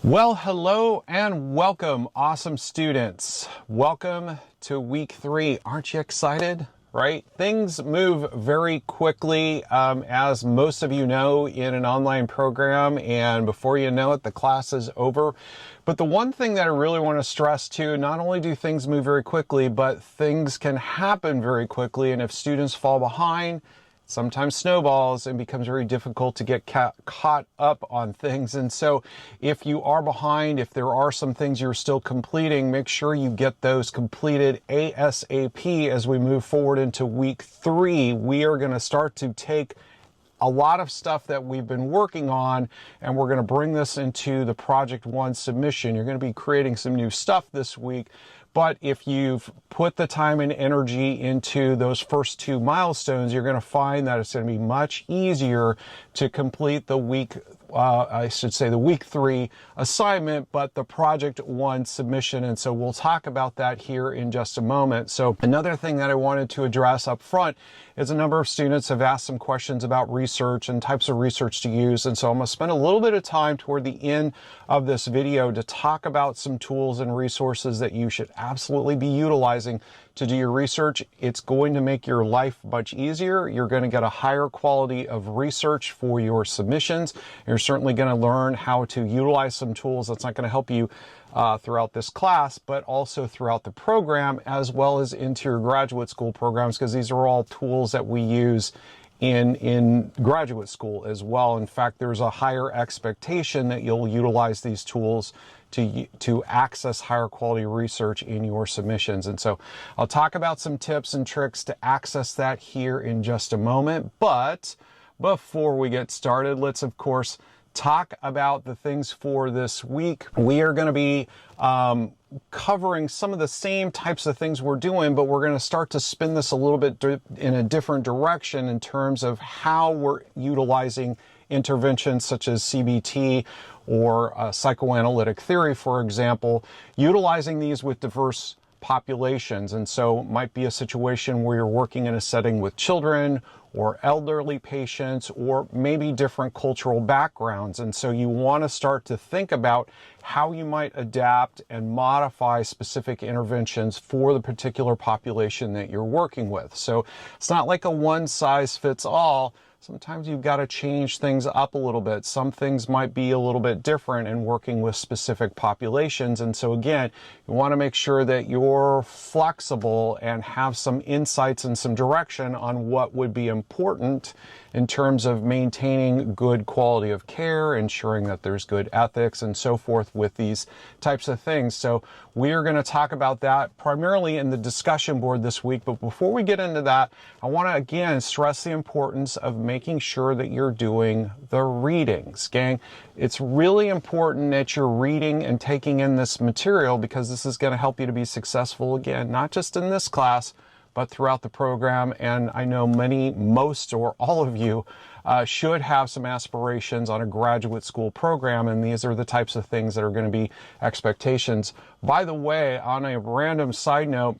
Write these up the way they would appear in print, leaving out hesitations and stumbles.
Well, hello and welcome, awesome students. Welcome to week 3. Aren't you excited? Right? Things move very quickly, as most of you know, in an online program, and before you know it, the class is over. But the one thing that I really want to stress too, not only do things move very quickly, but things can happen very quickly, and if students fall behind, sometimes snowballs and becomes very difficult to get caught up on things. And so if you are behind, if there are some things you're still completing, make sure you get those completed ASAP as we move forward into week 3. We are going to start to take a lot of stuff that we've been working on, and we're going to bring this into the Project 1 submission. You're going to be creating some new stuff this week, but if you've put the time and energy into those first 2 milestones, you're going to find that it's going to be much easier to complete the week, the week 3 assignment, but the Project 1 submission. And so we'll talk about that here in just a moment. So another thing that I wanted to address up front is a number of students have asked some questions about research and types of research to use. And so I'm going to spend a little bit of time toward the end of this video to talk about some tools and resources that you should absolutely be utilizing to do your research. It's going to make your life much easier. You're going to get a higher quality of research for your submissions. You're certainly going to learn how to utilize some tools that's not going to help you throughout this class, but also throughout the program, as well as into your graduate school programs, because these are all tools that we use in graduate school as well. In fact, there's a higher expectation that you'll utilize these tools to access higher quality research in your submissions. And so I'll talk about some tips and tricks to access that here in just a moment. But before we get started, let's of course talk about the things for this week. We are going to be covering some of the same types of things we're doing, but we're going to start to spin this a little bit in a different direction in terms of how we're utilizing interventions such as CBT or psychoanalytic theory, for example, utilizing these with diverse populations. And so it might be a situation where you're working in a setting with children or elderly patients, or maybe different cultural backgrounds. And so you want to start to think about how you might adapt and modify specific interventions for the particular population that you're working with. So it's not like a one size fits all. Sometimes you've got to change things up a little bit. Some things might be a little bit different in working with specific populations. And so again, you want to make sure that you're flexible and have some insights and some direction on what would be important in terms of maintaining good quality of care, ensuring that there's good ethics and so forth with these types of things. So we are going to talk about that primarily in the discussion board this week. But before we get into that, I want to again stress the importance of making sure that you're doing the readings, gang. It's really important that you're reading and taking in this material, because this is going to help you to be successful, again, not just in this class, but throughout the program. And I know most or all of you should have some aspirations on a graduate school program, and these are the types of things that are going to be expectations. By the way, on a random side note,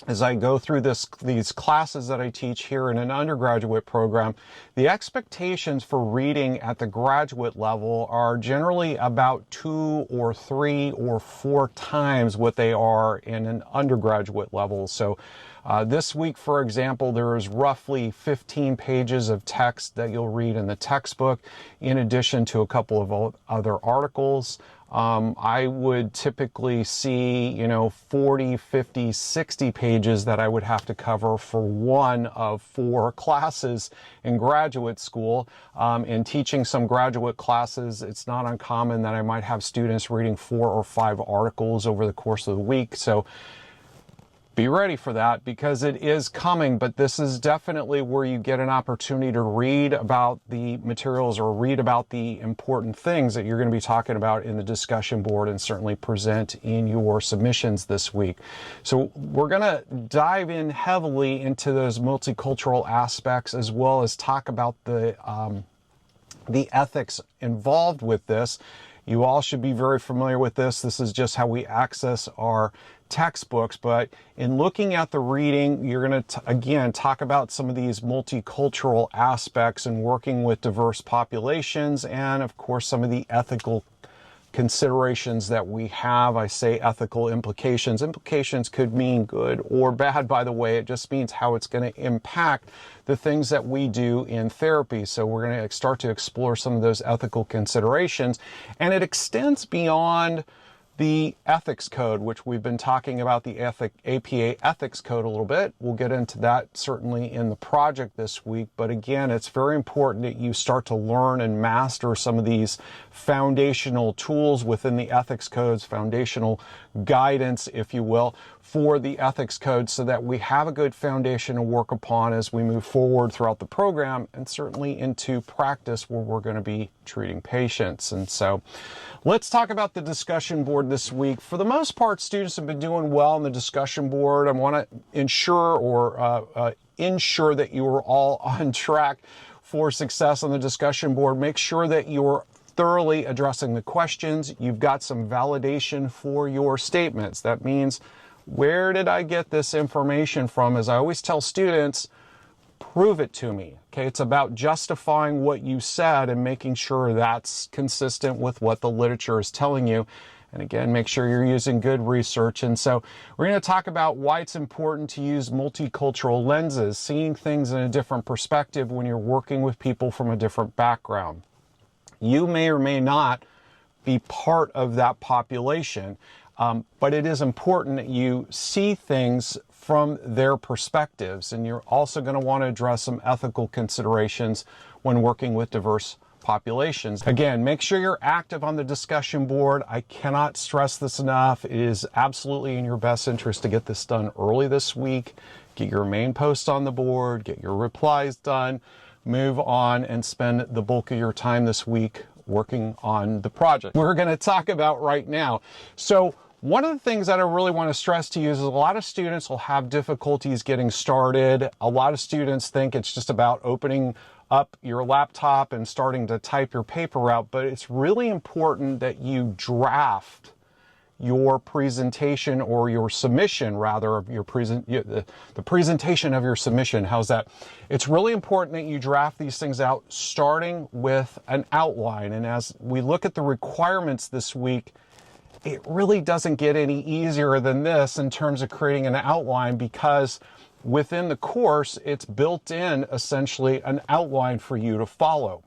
as I go through these classes that I teach here in an undergraduate program, the expectations for reading at the graduate level are generally about 2 or 3 or 4 times what they are in an undergraduate level. So this week, for example, there is roughly 15 pages of text that you'll read in the textbook, in addition to a couple of other articles. I would typically see, 40, 50, 60 pages that I would have to cover for one of 4 classes in graduate school. In teaching some graduate classes, it's not uncommon that I might have students reading 4 or 5 articles over the course of the week. So be ready for that, because it is coming, but this is definitely where you get an opportunity to read about the materials or read about the important things that you're going to be talking about in the discussion board and certainly present in your submissions this week. So we're going to dive in heavily into those multicultural aspects, as well as talk about the ethics involved with this. You all should be very familiar with this. This is just how we access our textbooks, but in looking at the reading, you're going to again talk about some of these multicultural aspects and working with diverse populations, and of course some of the ethical considerations that we have. I say ethical implications. Implications could mean good or bad, by the way. It just means how it's going to impact the things that we do in therapy. So we're going to start to explore some of those ethical considerations, and it extends beyond the ethics code, which we've been talking about, the APA ethics code a little bit. We'll get into that certainly in the project this week. But again, it's very important that you start to learn and master some of these foundational tools within the ethics codes, foundational guidance, if you will, for the ethics code, so that we have a good foundation to work upon as we move forward throughout the program and certainly into practice where we're going to be treating patients. And so let's talk about the discussion board this week. For the most part, students have been doing well on the discussion board. I want to ensure that you are all on track for success on the discussion board. Make sure that you're thoroughly addressing the questions. You've got some validation for your statements. That means, where did I get this information from? As I always tell students, prove it to me. Okay, it's about justifying what you said and making sure that's consistent with what the literature is telling you. And again, make sure you're using good research. And so we're going to talk about why it's important to use multicultural lenses, seeing things in a different perspective when you're working with people from a different background. You may or may not be part of that population, but it is important that you see things from their perspectives. And you're also going to want to address some ethical considerations when working with diverse populations. Again, make sure you're active on the discussion board. I cannot stress this enough. It is absolutely in your best interest to get this done early this week. Get your main post on the board, get your replies done, move on and spend the bulk of your time this week working on the project we're going to talk about right now. So one of the things that I really want to stress to you is a lot of students will have difficulties getting started. A lot of students think it's just about opening up your laptop and starting to type your paper out, but it's really important that you draft your presentation, or your submission rather, of your the presentation of your submission. How's that? It's really important that you draft these things out starting with an outline. And as we look at the requirements this week, it really doesn't get any easier than this in terms of creating an outline, because within the course, it's built in essentially an outline for you to follow.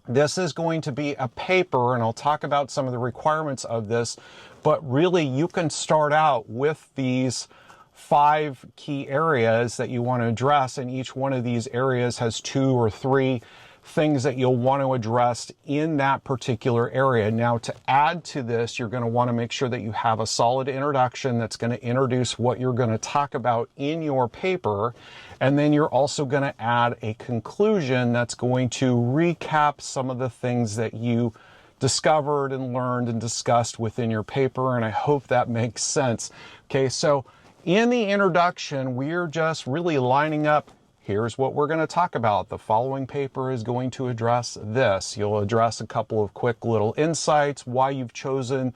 This is going to be a paper, and I'll talk about some of the requirements of this, but really you can start out with these 5 key areas that you want to address, and each one of these areas has 2 or 3 things that you'll want to address in that particular area. Now, to add to this, you're going to want to make sure that you have a solid introduction that's going to introduce what you're going to talk about in your paper. And then you're also going to add a conclusion that's going to recap some of the things that you discovered and learned and discussed within your paper. And I hope that makes sense. Okay, so in the introduction, we're just really lining up. Here's what we're going to talk about. The following paper is going to address this. You'll address a couple of quick little insights, why you've chosen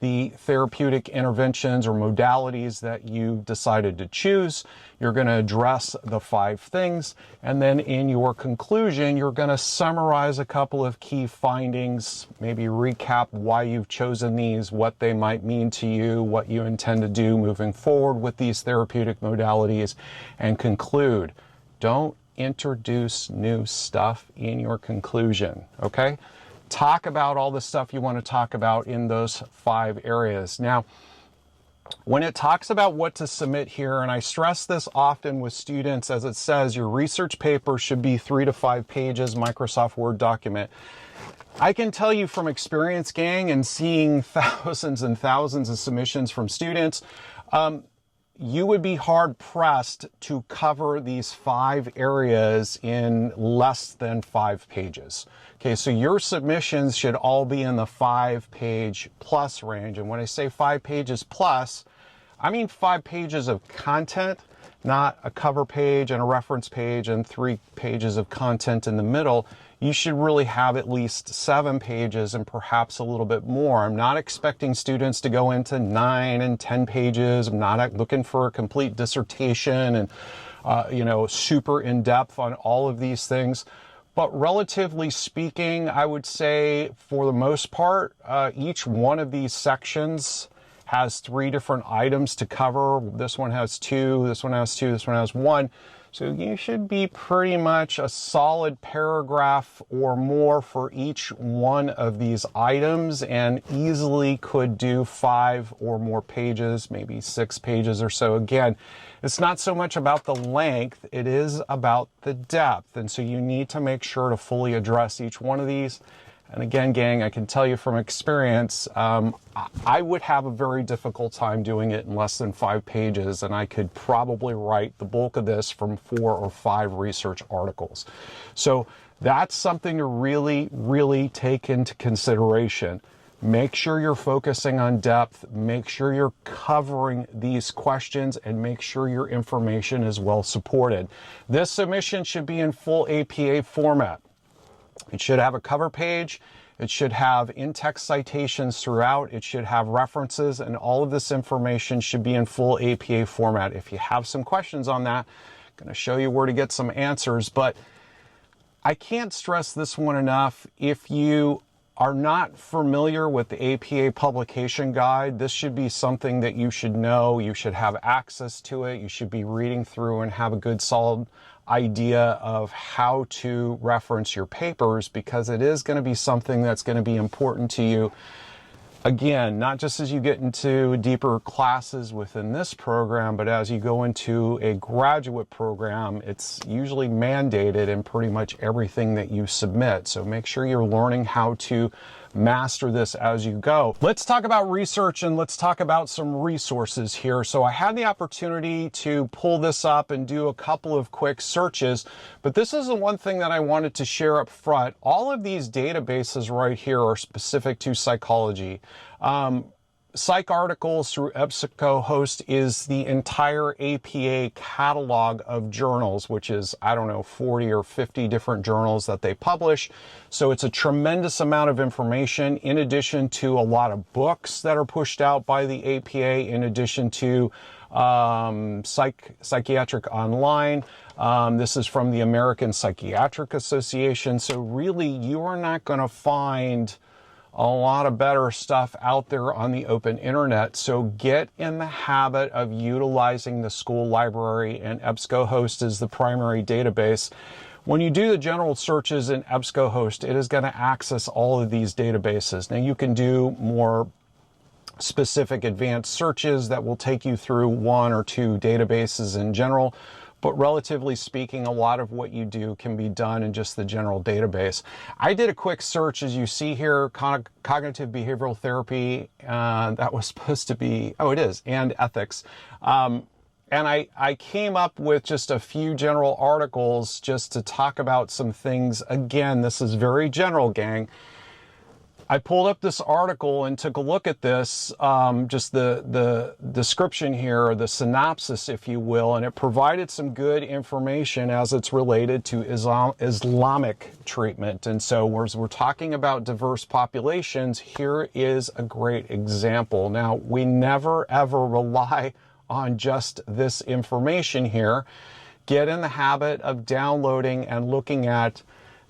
the therapeutic interventions or modalities that you decided to choose. You're going to address the 5 things. And then in your conclusion, you're going to summarize a couple of key findings, maybe recap why you've chosen these, what they might mean to you, what you intend to do moving forward with these therapeutic modalities, and conclude. Don't introduce new stuff in your conclusion, okay? Talk about all the stuff you want to talk about in those 5 areas. Now, when it talks about what to submit here, and I stress this often with students, as it says, your research paper should be 3 to 5 pages, Microsoft Word document. I can tell you from experience, gang, and seeing thousands and thousands of submissions from students, you would be hard pressed to cover these 5 areas in less than 5 pages. Okay, so your submissions should all be in the 5-page plus range. And when I say 5 pages plus, I mean 5 pages of content, not a cover page and a reference page and 3 pages of content in the middle. You should really have at least 7 pages and perhaps a little bit more. I'm not expecting students to go into 9 and 10 pages. I'm not looking for a complete dissertation and, super in depth on all of these things. But relatively speaking, I would say for the most part, each one of these sections has 3 different items to cover. This one has 2, this one has 2, this one has 1. So you should be pretty much a solid paragraph or more for each one of these items, and easily could do 5 or more pages, maybe 6 pages or so. Again, it's not so much about the length, it is about the depth. And so you need to make sure to fully address each one of these. And again, gang, I can tell you from experience, I would have a very difficult time doing it in less than 5 pages, and I could probably write the bulk of this from 4 or 5 research articles. So that's something to really, really take into consideration. Make sure you're focusing on depth, make sure you're covering these questions, and make sure your information is well supported. This submission should be in full APA format. It should have a cover page, it should have in-text citations throughout, it should have references, and all of this information should be in full APA format. If you have some questions on that, I'm going to show you where to get some answers, but I can't stress this one enough. If you are not familiar with the APA publication guide, this should be something that you should know. You should have access to it. You should be reading through and have a good solid idea of how to reference your papers, because it is going to be something that's going to be important to you. Again, not just as you get into deeper classes within this program, but as you go into a graduate program, it's usually mandated in pretty much everything that you submit. So make sure you're learning how to master this as you go. Let's talk about research, and let's talk about some resources here. So I had the opportunity to pull this up and do a couple of quick searches, but this is the one thing that I wanted to share up front. All of these databases right here are specific to psychology. Psych articles through EBSCOhost is the entire APA catalog of journals, which is, I don't know, 40 or 50 different journals that they publish. So it's a tremendous amount of information, in addition to a lot of books that are pushed out by the APA, in addition to Psychiatric Online. This is from the American Psychiatric Association. So really, you are not going to find a lot of better stuff out there on the open internet. So get in the habit of utilizing the school library, and EBSCOhost is the primary database. When you do the general searches in EBSCOhost, it is going to access all of these databases. Now you can do more specific advanced searches that will take you through 1 or 2 databases in general. But relatively speaking, a lot of what you do can be done in just the general database. I did a quick search, as you see here, cognitive behavioral therapy, that was supposed to be, oh, it is, and ethics. And I came up with just a few general articles just to talk about some things. Again, this is very general, gang. I pulled up this article and took a look at this, just the description here, the synopsis, if you will, and it provided some good information as it's related to Islamic treatment. And so as we're talking about diverse populations, here is a great example. Now, we never, ever rely on just this information here. Get in the habit of downloading and looking at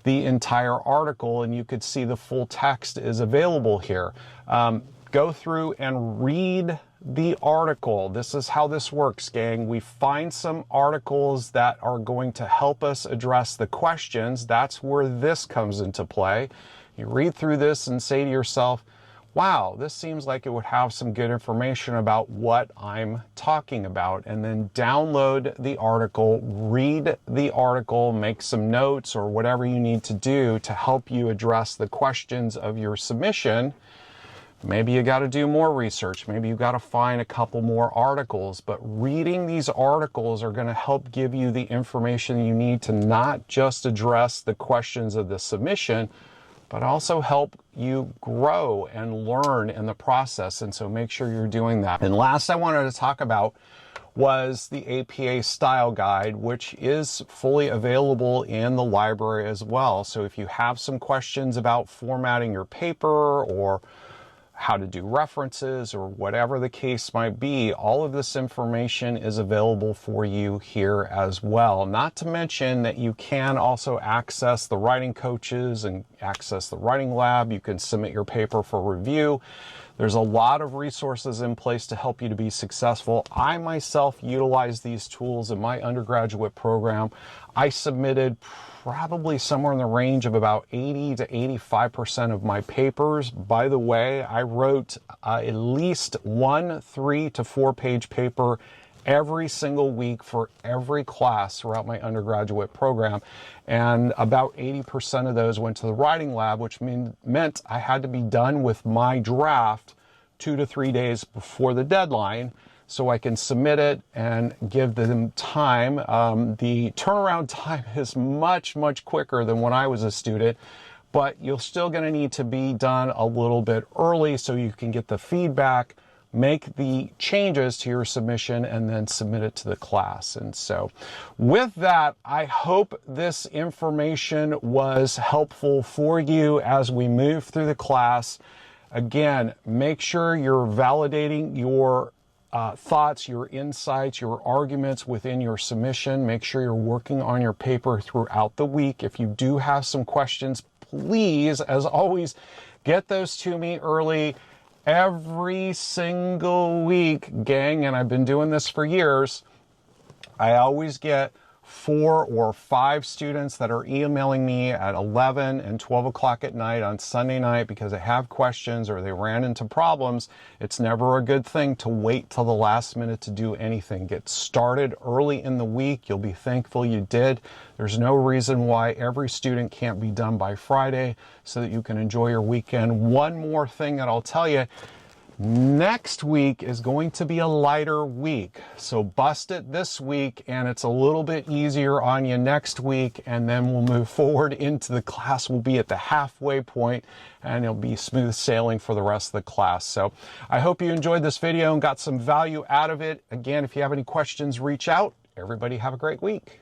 the entire article, and you could see the full text is available here. Go through and read the article. This is how this works, gang. We find some articles that are going to help us address the questions. That's where this comes into play. You read through this and say to yourself, wow, this seems like it would have some good information about what I'm talking about. And then download the article, read the article, make some notes or whatever you need to do to help you address the questions of your submission. Maybe you got to do more research. Maybe you got to find a couple more articles, but reading these articles are going to help give you the information you need to not just address the questions of the submission, but also help you grow and learn in the process. And so make sure you're doing that. And last I wanted to talk about was the APA style guide, which is fully available in the library as well. So if you have some questions about formatting your paper or how to do references, or whatever the case might be. All of this information is available for you here as well. Not to mention that you can also access the writing coaches and access the writing lab. You can submit your paper for review. There's a lot of resources in place to help you to be successful. I myself utilize these tools in my undergraduate program. I submitted probably somewhere in the range of about 80 to 85% of my papers. By the way, I wrote at least 1 3 to 4 page paper every single week for every class throughout my undergraduate program. And about 80% of those went to the writing lab, which meant I had to be done with my draft 2 to 3 days before the deadline, so I can submit it and give them time. The turnaround time is much, much quicker than when I was a student, but you're still going to need to be done a little bit early so you can get the feedback, make the changes to your submission, and then submit it to the class. And so with that, I hope this information was helpful for you as we move through the class. Again, make sure you're validating your thoughts, your insights, your arguments within your submission. Make sure you're working on your paper throughout the week. If you do have some questions, please, as always, get those to me early. Every single week, gang, and I've been doing this for years, I always get 4 or 5 students that are emailing me at 11 and 12 o'clock at night on Sunday night because they have questions or they ran into problems. It's never a good thing to wait till the last minute to do anything. Get started early in the week. You'll be thankful you did. There's no reason why every student can't be done by Friday so that you can enjoy your weekend. One more thing that I'll tell you. Next week is going to be a lighter week, so bust it this week and it's a little bit easier on you next week, and then we'll move forward into the class. We'll be at the halfway point and it'll be smooth sailing for the rest of the class. So I hope you enjoyed this video and got some value out of it. Again, if you have any questions, reach out. Everybody have a great week.